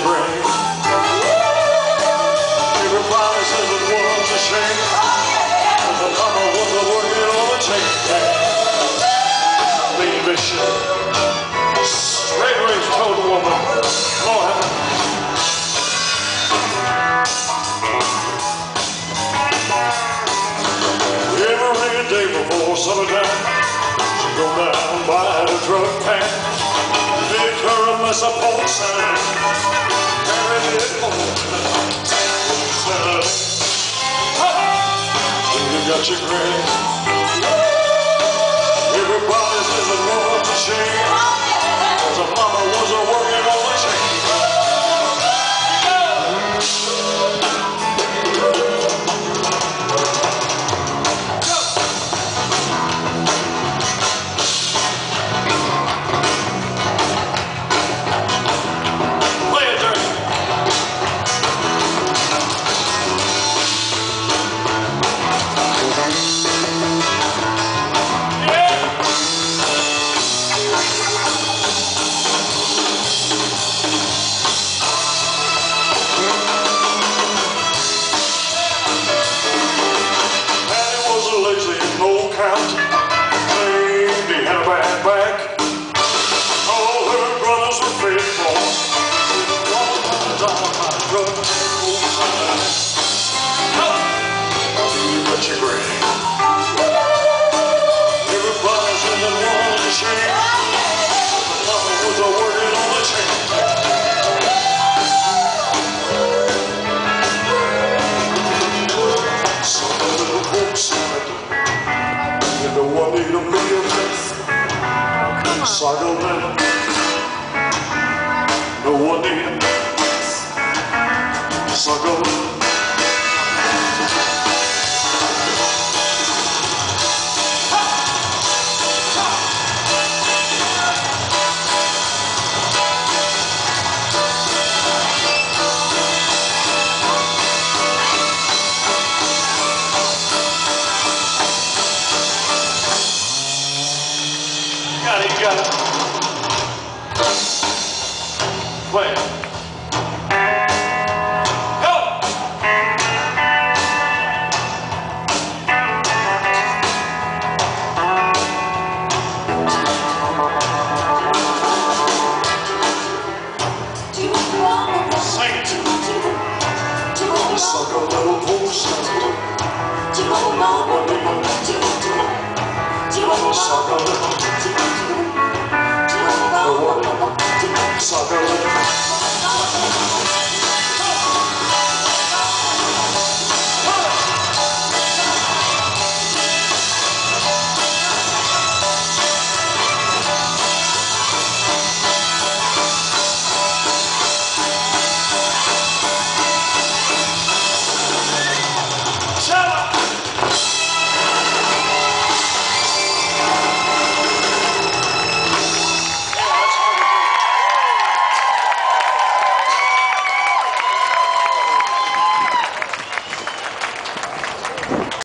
bring. Everybody says it was a shame, but the mama was a working on a chain gang. Lead mission, straight race told the woman, Lord have mercy. Every day before summertime, she go down by the truck pan, pick her a mess of pork sign, carry it home. You got your granny. Everybody says it was a shame, 'cause her mama was a working on a chain. Saga man, no one need Saga man. Got it. Play.